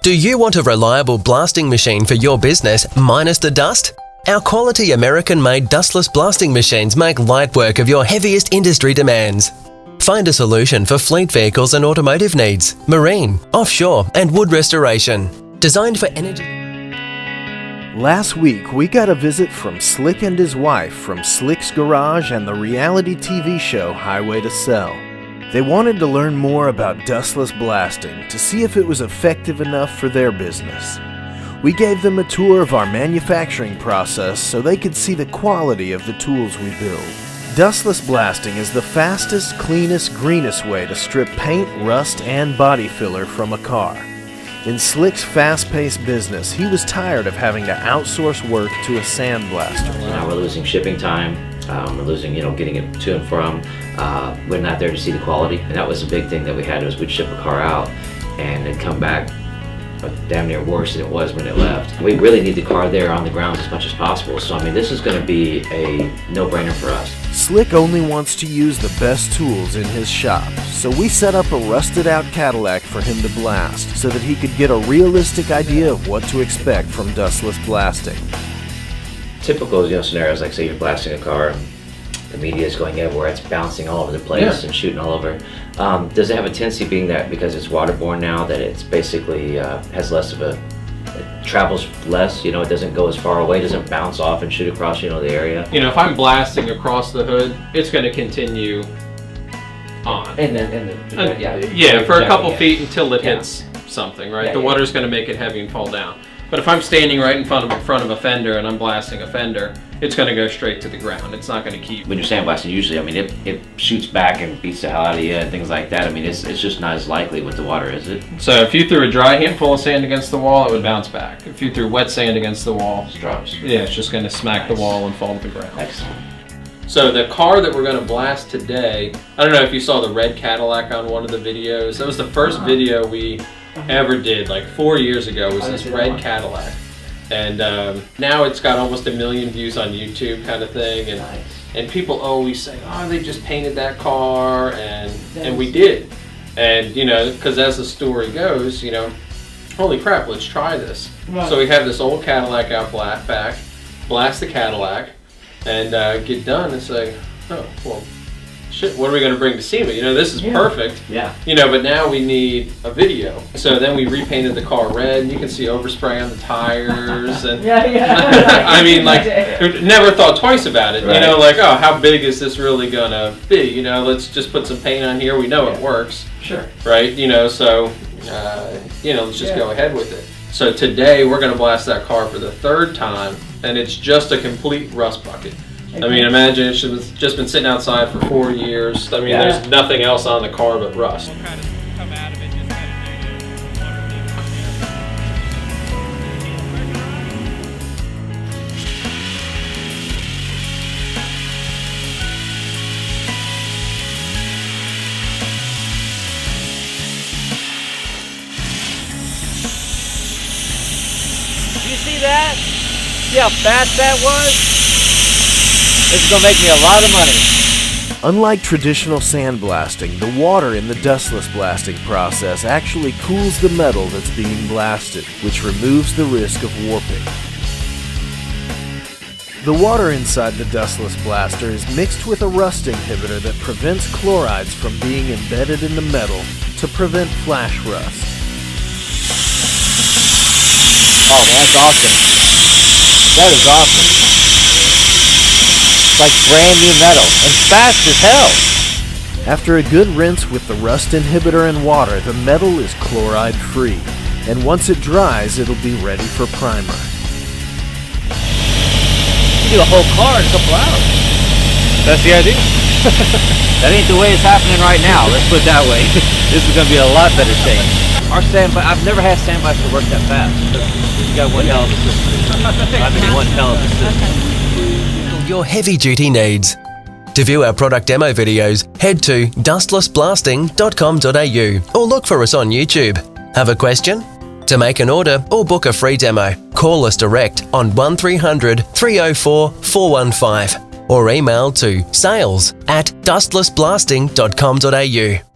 Do you want a reliable blasting machine for your business minus the dust? Our quality American-made dustless blasting machines make light work of your heaviest industry demands. Find a solution for fleet vehicles and automotive needs, marine, offshore, and wood restoration. Designed for energy. Last week, we got a visit from Slick and his wife from Slick's Garage and the reality TV show Highway to Sell. They wanted to learn more about dustless blasting to see if it was effective enough for their business. We gave them a tour of our manufacturing process so they could see the quality of the tools we build. Dustless blasting is the fastest, cleanest, greenest way to strip paint, rust, and body filler from a car. In Slick's fast-paced business, he was tired of having to outsource work to a sandblaster. Now we're losing shipping time. We're losing, getting it to and from. We're not there to see the quality, and that was a big thing that we had. Was we'd ship a car out, and it'd come back damn near worse than it was when it left. We really need the car there on the ground as much as possible. So this is going to be a no-brainer for us. Slick only wants to use the best tools in his shop, so we set up a rusted-out Cadillac for him to blast so that he could get a realistic idea of what to expect from dustless blasting. Typical scenarios, like say you're blasting a car, the media is going everywhere, it's bouncing all over the place and shooting all over. Does it have a tendency, being that because it's waterborne now, that it's basically has less of it travels less, it doesn't go as far away, doesn't bounce off and shoot across, the area? If I'm blasting across the hood, it's going to continue on. For a couple feet until it hits something, right? The water's going to make it heavy and fall down. But if I'm standing right in front of a fender and I'm blasting a fender, it's going to go straight to the ground. It's not going to keep. When you're sandblasting, usually, it shoots back and beats the hell out of you and things like that. It's just not as likely with the water, is it? So if you threw a dry handful of sand against the wall, it would bounce back. If you threw wet sand against the wall, it drops. Yeah, it's just going to smack the wall and fall to the ground. Excellent. So the car that we're going to blast today, I don't know if you saw the red Cadillac on one of the videos. That was the first video we ever did, like 4 years ago, was this red Cadillac. And now it's got almost 1 million views on YouTube, kind of thing. And people always say, oh, they just painted that car, and we did. And because as the story goes, holy crap, let's try this. Right. So we have this old Cadillac out back, blast the Cadillac, and get done and say, oh, well, shit, what are we going to bring to SEMA? This is perfect. Yeah. But now we need a video. So then we repainted the car red, and you can see overspray on the tires. And never thought twice about it. Right. Oh, how big is this really going to be? Let's just put some paint on here. We know it works. Sure. Right? let's just go ahead with it. So today we're going to blast that car for the 3rd time, and it's just a complete rust bucket. Imagine it's just been sitting outside for 4 years. There's nothing else on the car but rust. Did you see that? See how fast that was? This is going to make me a lot of money. Unlike traditional sandblasting, the water in the dustless blasting process actually cools the metal that's being blasted, which removes the risk of warping. The water inside the dustless blaster is mixed with a rust inhibitor that prevents chlorides from being embedded in the metal to prevent flash rust. Oh, that's awesome. That is awesome. It's like brand new metal, and fast as hell. After a good rinse with the rust inhibitor and water, the metal is chloride free, and once it dries, it'll be ready for primer. You do a whole car in a couple hours. That's the idea. That ain't the way it's happening right now, let's put it that way. This is going to be a lot better shape. I've never had sandblaster work that fast. You got one hell of a system. One hell of a system. Your heavy-duty needs. To view our product demo videos, head to dustlessblasting.com.au or look for us on YouTube. Have a question? To make an order or book a free demo, call us direct on 1300 304 415 or email to sales@dustlessblasting.com.au.